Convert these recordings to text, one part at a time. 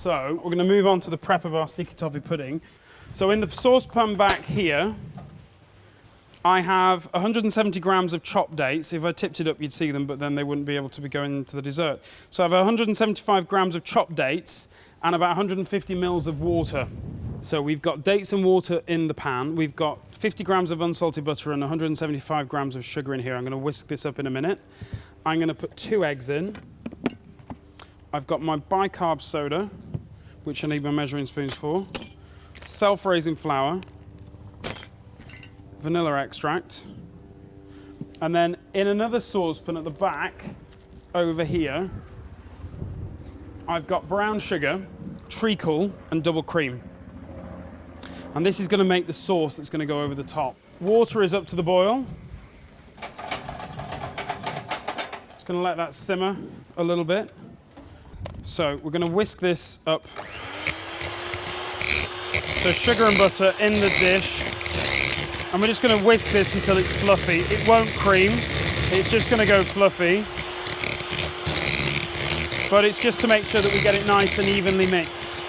So we're going to move on to the prep of our sticky toffee pudding. So in the saucepan back here, I have 170 grams of chopped dates. If I tipped it up, you'd see them, but then they wouldn't be able to be going into the dessert. So I have 175 grams of chopped dates and about 150 mils of water. So we've got dates and water in the pan. We've got 50 grams of unsalted butter and 175 grams of sugar in here. I'm going to whisk this up in a minute. I'm going to put 2 eggs in. I've got my bicarb soda, which I need my measuring spoons for, self-raising flour, vanilla extract, and then in another saucepan at the back over here, I've got brown sugar, treacle, and double cream. And this is going to make the sauce that's going to go over the top. Water is up to the boil. Just going to let that simmer a little bit. So we're going to whisk this up. So sugar and butter in the dish. And we're just going to whisk this until it's fluffy. It won't cream. It's just going to go fluffy. But it's just to make sure that we get it nice and evenly mixed.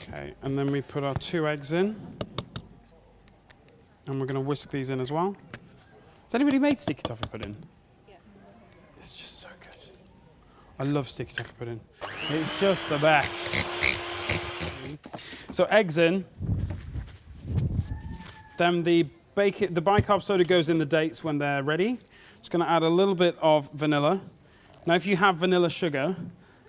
Okay, and then we put our 2 eggs in. And we're going to whisk these in as well. Has anybody made sticky toffee pudding? Yeah. It's just so good. I love sticky toffee pudding. It's just the best. So eggs in. Then the bicarb soda goes in the dates when they're ready. Just going to add a little bit of vanilla. Now, if you have vanilla sugar,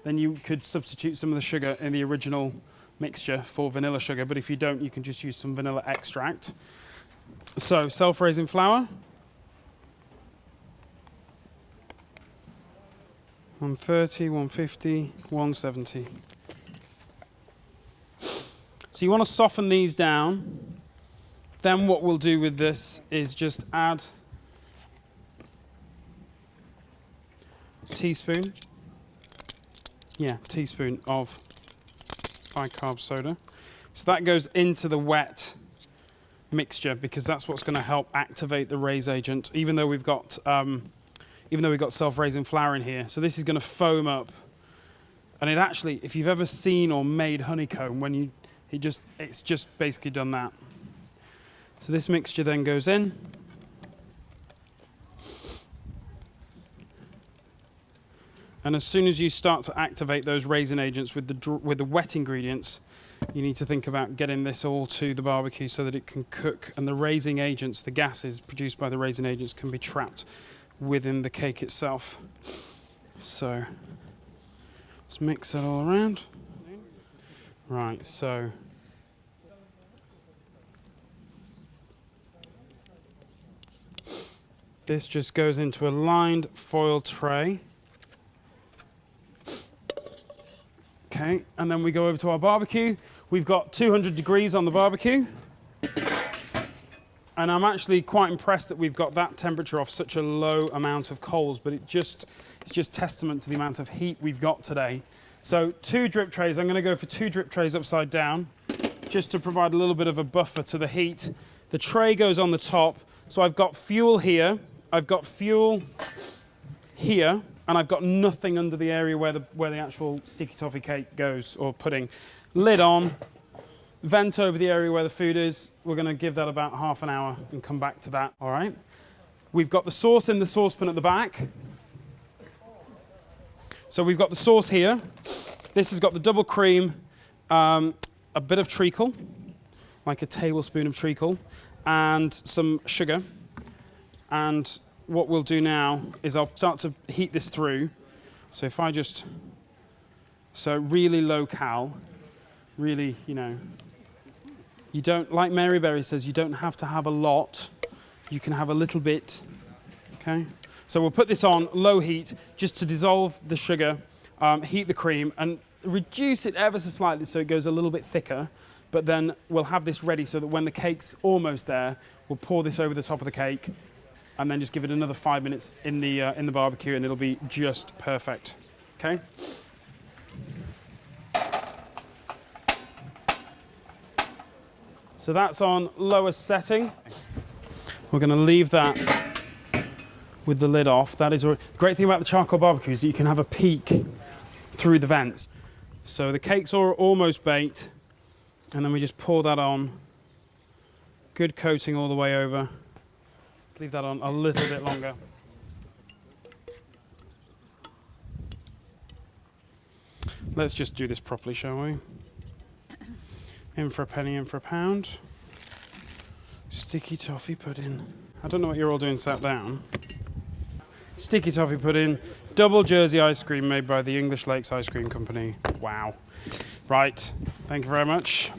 then you could substitute some of the sugar in the original mixture for vanilla sugar. But if you don't, you can just use some vanilla extract. So, self-raising flour. 130, 150, 170. So you want to soften these down. Then what we'll do with this is just add a teaspoon of bicarb soda. So that goes into the wet mixture because that's what's going to help activate the raise agent, even though we've got self-raising flour in here. So this is going to foam up. And it actually, if you've ever seen or made honeycomb, it's just basically done that. So this mixture then goes in. And as soon as you start to activate those raising agents with the wet ingredients, you need to think about getting this all to the barbecue so that it can cook. And the raising agents, the gases produced by the raising agents, can be trapped within the cake itself. So let's mix that all around. Right, so this just goes into a lined foil tray. Okay, and then we go over to our barbecue. We've got 200 degrees on the barbecue. And I'm actually quite impressed that we've got that temperature off such a low amount of coals, but it's just testament to the amount of heat we've got today. So 2 drip trays. I'm going to go for 2 drip trays upside down, just to provide a little bit of a buffer to the heat. The tray goes on the top. So I've got fuel here, I've got fuel here, and I've got nothing under the area where the actual sticky toffee cake goes, or pudding. Lid on, vent over the area where the food is. We're going to give that about half an hour and come back to that, all right? We've got the sauce in the saucepan at the back. So we've got the sauce here. This has got the double cream, a bit of treacle, like a tablespoon of treacle, and some sugar. And what we'll do now is I'll start to heat this through. So if I just, so really low cal, really, you don't, like Mary Berry says, you don't have to have a lot. You can have a little bit, okay? So we'll put this on low heat just to dissolve the sugar, heat the cream, and reduce it ever so slightly so it goes a little bit thicker. But then we'll have this ready so that when the cake's almost there, we'll pour this over the top of the cake and then just give it another 5 minutes in the barbecue and it'll be just perfect, okay? So that's on lowest setting. We're going to leave that with the lid off. That is the great thing about the charcoal barbecue is that you can have a peek through the vents. So the cakes are almost baked, and then we just pour that on. Good coating all the way over. Let's leave that on a little bit longer. Let's just do this properly, shall we? In for a penny, in for a pound. Sticky toffee pudding. I don't know what you're all doing sat down. Sticky toffee pudding, double Jersey ice cream made by the English Lakes Ice Cream Company. Wow. Right, thank you very much.